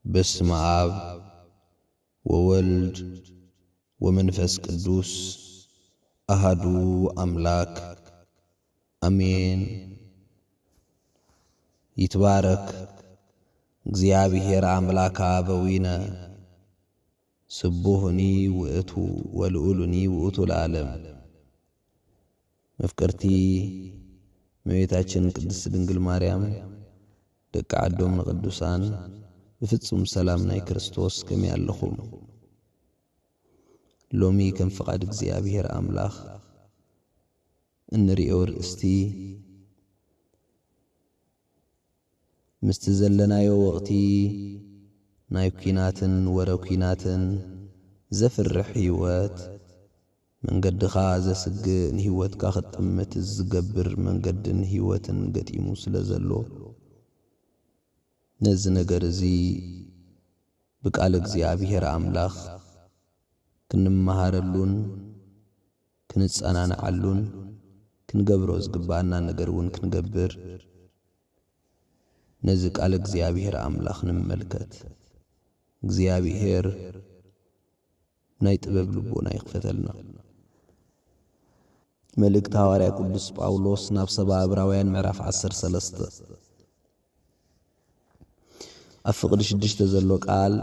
بسم آب وولد ومنفس قدوس أهدو أملاك أمين يتبارك እግዚአብሔር አምላክ አበዊነ ስቡህኒ ውእቱ ወልዑሉኒ ውእቱ ለዓለም መፍቀርቲ እመቤታችን ቅድስት ድንግል ማርያም ደቀ አዶም ቅዱሳን በፍጹም ሰላም ናይ ክርስቶስ ከመያለኹም ሎሚ ከም ፈቃድ እግዚአብሔር አምላክ እንሪኦ ርእስቲ مستزلنايو وقتي نايكيناتن وركيناتن زفر حيوات من قد خازة سق نهوات كاخت أمت الزقبر من قد نهواتن قديمو سلزلو نزنا قرزي بقالك زيابيهر عملاخ كنم مهارلون كنتس أنا نعلون كنقبروز قبانا نقرون كنقبر نزك على እግዚአብሔር አምላክ ንመልከት እግዚአብሔር ናይ ጥበብ ልቦና ይክፈተልና መልእክት ሐዋርያ ቅዱስ ጳውሎስ ናብ ሰብአ ዕብራውያን ምዕራፍ 13 አፍቅድ 6 ዘሎ ቃል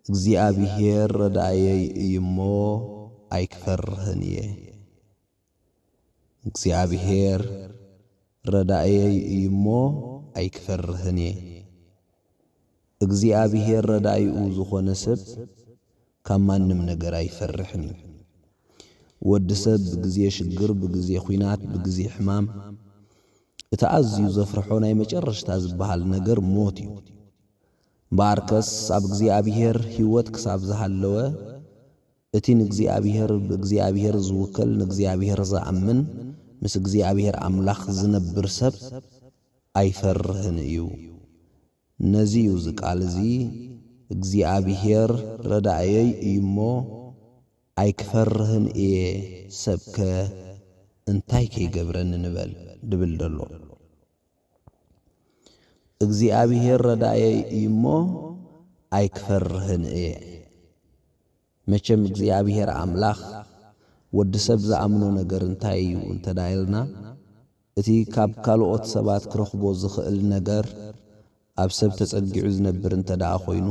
እግዚአብሔር ረዳአየይ እይሞ አይክፈርህን እግዚአብሔር ረዳአየይ እይሞ አይክፈርህኒ እግዚአብሔር ረዳይኡ ዝኾነ ሰብ ከማንም ነገር አይፈርህኒ ወድሰብ በጊዜ ሽግር በጊዜ ኹናት በጊዜ ሕማም እታአዝዩ ዘፍርሖ ናይ መጨረሽታ ዝበሃል ነገር ሞት እዩ ባርከስ ኣብ እግዚአብሔር ህይወት ክሳብ ዝሃለወ እቲ ንእግዚአብሔር በእግዚአብሔር ዝውከል ንእግዚአብሔር ዝኣምን ምስ እግዚአብሔር አምላክ ዝነብር ሰብ አይፈርህን እዩ ነዚዩ ዝቃል እዚ እግዚአብሔር ረዳአየይ እይሞ አይክፈርህን ሰብከ እንታይ ከይገብረን ንበል ድብል ደሎ እግዚአብሔር ረዳአየይ እይሞ አይክፈርህን መቸም እግዚአብሔር አምላክ ወድ ሰብ ዘአምኖ ነገር እንታይ እዩ እንተዳይልና እቲ ካብ ካልኦት ሰባት ክረኽቦ ዝኽእል ነገር ኣብ ሰብ ተጸጊዑ ዝነብር እንተዳኣ ኮይኑ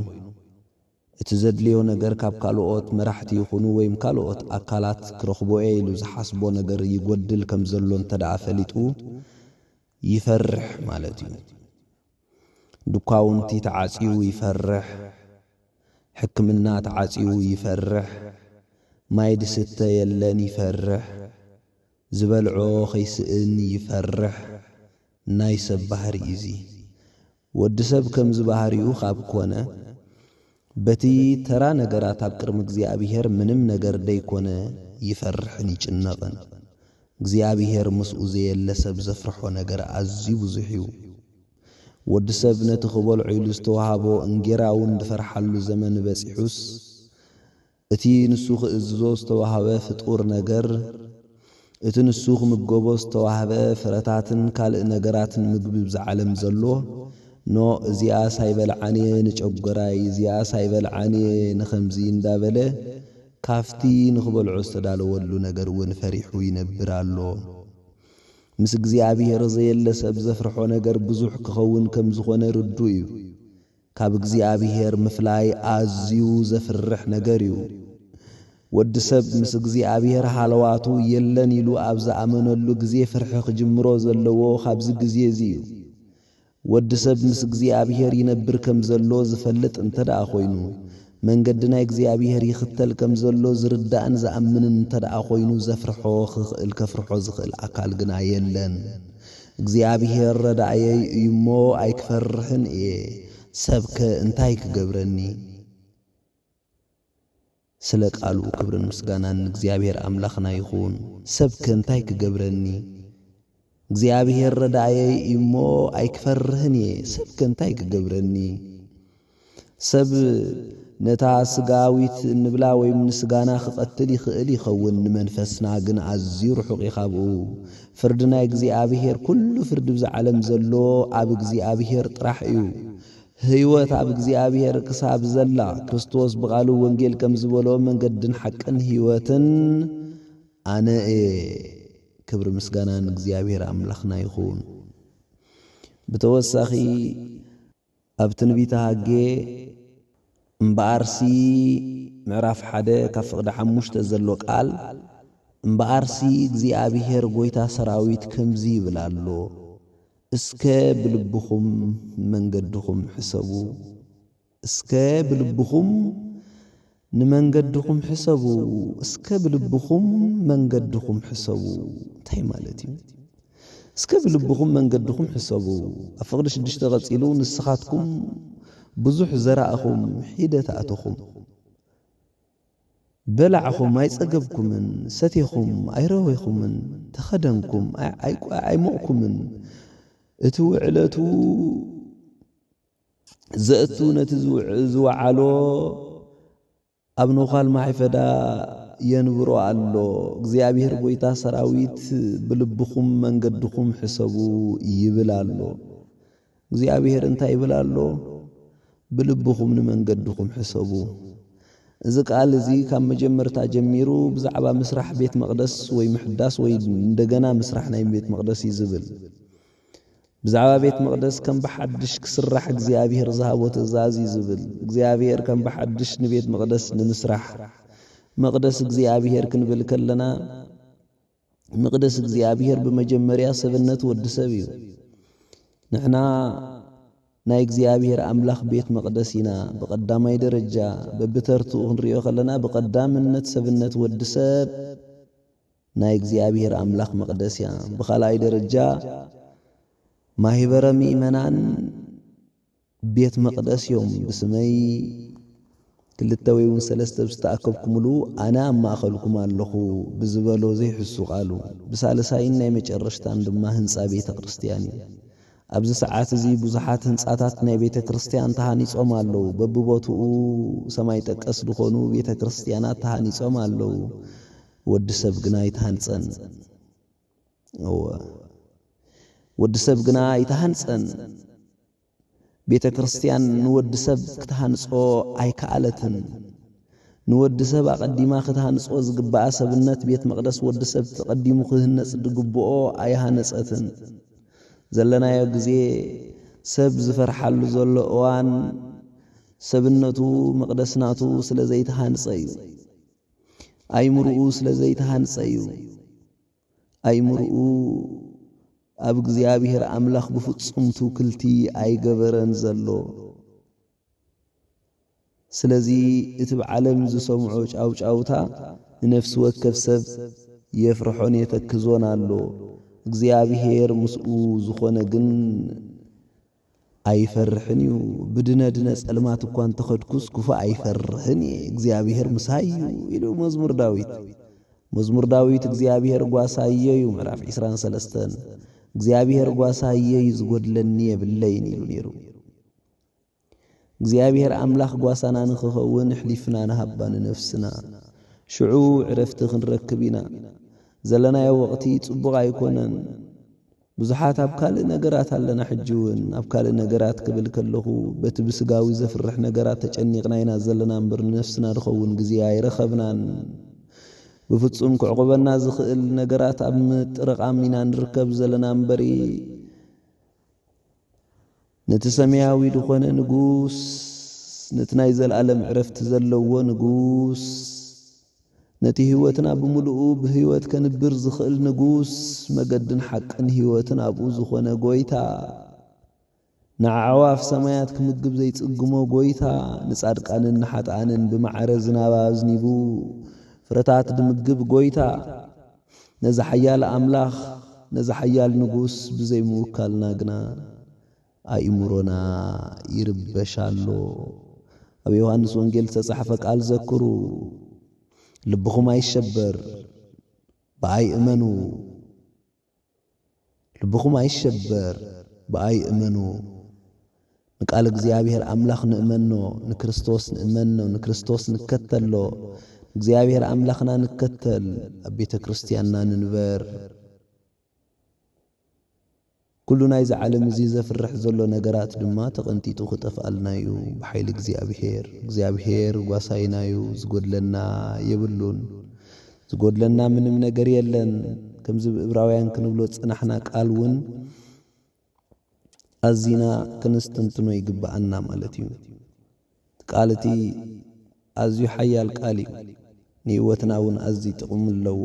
እቲ ዘድልዮ ነገር ካብ ካልኦት መራሕቲ ይኹኑ ወይም ካልኦት ኣካላት ክረኽቦ ኢሉ ዝሓስቦ ነገር ይጎድል ከም ዘሎ እንተዳኣ ፈሊጡ ይፈርሕ ማለት እዩ ዱካውንቲ ተዓጺው ይፈርሕ ሕክምና ተዓጺው ይፈርሕ ማይድ ስተ የለን ይፈርሕ ዝበልዖ ኸይስእን ይፈርሕ ናይ ሰብ ባህሪ እዚ ወዲ ሰብ ከም ዝበሃሪኡ ካብ ኮነ በቲ ተራ ነገራት ኣብ ቅድሚ እግዚአብሔር ምንም ነገር ደይኮነ ይፈርሕን ይጭነቕን እግዚአብሔር ምስኡ ዘየለ ሰብ ዘፍርሖ ነገር ኣዝዩ ብዙሕ እዩ ወዲ ሰብ ነቲ ክበልዖ ኢሉ ዝተዋሃቦ እንጌራውን ድፈርሓሉ ዘመን በፂሑስ እቲ ንሱ ክእዝዞ ዝተዋሃበ ፍጡር ነገር እቲ ንሱ ክምገቦ ዝተዋሃበ ፍረታትን ካልእ ነገራትን ምግቢ ብዝዓለም ዘሎ ኖ እዚኣ ሳይበልዓኒ ንጨጎራይ እዚኣ ሳይበልዓኒ ንኸምዚ እንዳበለ ካፍቲ ንኽበልዖ ዝተዳለወሉ ነገር እውን ፈሪሑ ይነብር ኣሎ ምስ እግዚአብሔር ዘየለ ሰብ ዘፍርሖ ነገር ብዙሕ ክኸውን ከም ዝኾነ ርዱ እዩ ካብ እግዚአብሔር ምፍላይ ኣዝዩ ዘፍርሕ ነገር እዩ ወዲ ሰብ ምስ እግዚአብሔር ሃለዋቱ የለን ኢሉ ኣብ ዝኣመነሉ ግዜ ፍርሒ ክጅምሮ ዘለዎ ካብዚ ግዜ እዚ እዩ ወዲ ሰብ ምስ እግዚአብሔር ይነብር ከም ዘሎ ዝፈልጥ እንተዳኣ ኮይኑ መንገዲ ናይ እግዚአብሔር ይኽተል ከም ዘሎ ዝርዳእን ዝኣምንን እንተዳኣ ኮይኑ ዘፍርሖ ክኽእል ከፍርሖ ዝኽእል ኣካል ግና የለን እግዚአብሔር ረዳአየይ እይሞ ኣይክፈርሕን ሰብከ እንታይ ክገብረኒ ስለ ቃሉ ክብርን ምስጋናን እግዚአብሔር አምላክና ይኹን ሰብከ እንታይ ክገብረኒ እግዚአብሔር ረዳአየይ እይሞ ኣይክፈርህን ሰብከ እንታይ ክገብረኒ ሰብ ነታ ስጋዊት ንብላ ወይም ንስጋና ክቐትል ይኽእል ይኸውን መንፈስና ግን ኣዝዩ ርሑቕ ይኻብኡ ፍርድና እግዚአብሔር ኩሉ ፍርድ ብዝዓለም ዘሎ ኣብ እግዚአብሔር ጥራሕ እዩ ህይወት ኣብ እግዚአብሔር ክሳብ ዘላ ክርስቶስ ብቃሉ ወንጌል ከም ዝበሎ መንገድን ሓቅን ህይወትን ኣነ ክብሪ ምስጋናን እግዚአብሔር ኣምላኽና ይኹን ብተወሳኺ ኣብ ትንቢተ ሃጌ እምበኣርሲ ምዕራፍ 1 ካብ ፍቕዲ 5 ዘሎ ቃል እምበኣርሲ እግዚአብሔር ጎይታ ሰራዊት ከምዚ ይብል ኣሎ እስከ ብልብኹም መንገድኹም ሕሰቡ እስከ ብልብኹም ንመንገድኹም ሕሰቡ እስከ ብልብኹም መንገድኹም ሕሰቡ እንታይ ማለት እዩ እስከ ብልብኹም መንገድኹም ሕሰቡ ኣፍቅድ 6 ቀፂሉ ንስኻትኩም ብዙሕ ዘራእኹም ሒደታትኹም በላዕኹም ኣይጸገብኩምን ሰቴኹም ኣይረወይኹምን ተኸደንኩም ኣይሞቕኩምን እቲ ውዕለቱ ዘእቱ ነቲ ዝወዓሎ ኣብ ነዃል ማሕፈዳ የንብሮ ኣሎ እግዚአብሔር ጎይታ ሰራዊት ብልብኹም መንገድኹም ሕሰቡ ይብል ኣሎ እግዚአብሔር እንታይ ይብል ኣሎ ብልብኹም ንመንገድኹም ሕሰቡ እዚ ቃል እዚ ካብ መጀመርታ ጀሚሩ ብዛዕባ ምስራሕ ቤት መቅደስ ወይ ምሕዳስ ወይ እንደገና ምስራሕ ናይ ቤት መቅደስ ይዝብል ብዛዕባ ቤት መቅደስ ከም በሐድሽ ክስራሕ እግዚአብሔር ዝሃቦ ትእዛዝ ይዝብል እግዚአብሔር ከም በሐድሽ ንቤት መቅደስ ንምስራሕ መቅደስ እግዚአብሔር ክንብል ከለና መቅደስ እግዚአብሔር በመጀመሪያ ሰብነት ወዲ ሰብ እዩ ንሕና ናይ እግዚአብሔር አምላኽ ቤት መቅደስ ኢና በቀዳማይ ደረጃ በብተርቱ ክንሪኦ ከለና በቀዳምነት ሰብነት ወዲ ሰብ ናይ እግዚአብሔር አምላኽ መቅደስ ያ በኻልኣይ ደረጃ ማህበረ ምእመናን ቤት መቅደስ ዮም ብስመይ ክልተ ወይ ሰለስተ ዝተኣከብኩምሉ ኣነ ኣብ ማእኸልኩም ኣለኹ ብዝበሎ ዘይሕሱ ቃሉ ብሳልሳይን ናይ መጨረሽታን ድማ ህንፃ ቤተ ክርስቲያን እዩ ኣብዚ ሰዓት እዚ ብዙሓት ህንፃታት ናይ ቤተ ክርስቲያን ተሃኒጾም ኣለዉ በብቦትኡ ሰማይ ጠቀስ ዝኾኑ ቤተ ክርስቲያናት ተሃኒጾም ኣለዉ ወዲ ሰብ ግና ይተሃንፀን ወዲ ሰብ ግና ይተሃንፀን ቤተ ክርስቲያን ንወዲ ሰብ ክትሃንጾ ኣይከኣለትን ንወዲ ሰብ ኣቀዲማ ክትሃንጾ ዝግባኣ ሰብነት ቤት መቅደስ ወዲ ሰብ ተቀዲሙ ክህነጽ ድግብኦ ኣይሃነጸትን ዘለናዮ ግዜ ሰብ ዝፈርሓሉ ዘሎ እዋን ሰብነቱ መቅደስናቱ ስለዘይተሃንጸ እዩ ኣይምርኡ ስለዘይተሃንጸ እዩ ኣይምርኡ ኣብ እግዚአብሔር አምላኽ በፍጹም ትውክልቲ ኣይገበረን ዘሎ ስለዚ እቲ ብዓለም ዝሰምዖ ጫውጫውታ ንነፍስ ወከፍ ሰብ የፍርሖን የተክዞን ኣሎ እግዚአብሔር ምስኡ ዝኾነ ግን ኣይፈርሕን እዩ ብድነድነ ጸልማት እኳ እንተኸድኩስ ክፉ ኣይፈርሕን እግዚአብሔር ምሳይ ኢሉ መዝሙር ዳዊት እግዚአብሔር ጓሳየ እዩ ምዕራፍ 23 እግዚአብሔር ጓሳየ ይዝጎድለኒ የብለይን ኢሉ ነይሩ እግዚአብሔር አምላኽ ጓሳና ንኽኸውን ሕሊፍና ንሃባን ነፍስና ሽዑ ዕረፍቲ ክንረክብ ኢና ዘለናዮ ወቅቲ ጽቡቕ ኣይኮነን ብዙሓት ኣብ ካልእ ነገራት ኣለና ሕጂውን ኣብ ካልእ ነገራት ክብል ከለኹ በቲ ብስጋዊ ዘፍርሕ ነገራት ተጨኒቕና ኢና ዘለና እምበር ነፍስና ንኸውን ግዜ ኣይረኸብናን بفتصوم كعقبنا زخل نجارات أم ترقامنا نركب زلنا مبري نتسمياوي دخون نجوس نتنايزل ألم عرفت زلوا نجوس نتي هوتنا بملؤ بهوت كان برز خل نجوس مجد حق إن هوتنا أبو زخون جويتا نعواف سمايات كمتجب زي تجمو جويتا نسألك عن النحات عن بمعرزنا وازنيبو فرتات دمجب جويتا نزحيال أملاخ نزحيال نجوس بزي موكلنا جنا أيمرنا يربشالو أبي يوحنس وانجيل تصحفك قال ذكروا لبخم يشبر بأي إمنو لبخم يشبر بأي إمنو نقال እግዚአብሔር አምላኽ ንእመኖ ንክርስቶስ ንእመኖ ንክርስቶስ ንከተሎ እግዚአብሔር አምላኽና ንከተል ኣብ ቤተ ክርስቲያንና ንንበር كل نايز عالم زيزة في الرح زلو نقرات دما تقنتي تخطف ألنايو بحيل እግዚአብሔር واساينايو زقود لنا يبلون زقود لنا من نقر يلن كم زب إبراويان كنبلو تسنحنا قالون أزينا كنستنتنو يقبعنا مالتيو قالتي أزيو حيال قالي نيوتناون أزي تقوم اللو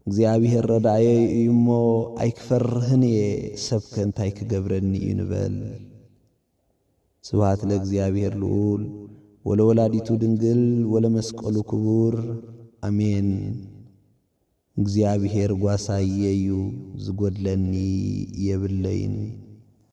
እግዚአብሔር ረዳዬ እሞ አይክፈርህን ሰብከ እንታይ ክገብረኒ ይንበል ስብሐት ለእግዚአብሔር ልዑል ወለወላዲቱ ድንግል ወለመስቀሉ ክቡር አሜን እግዚአብሔር ጓሳየዩ ዝጎድለኒ የብለይን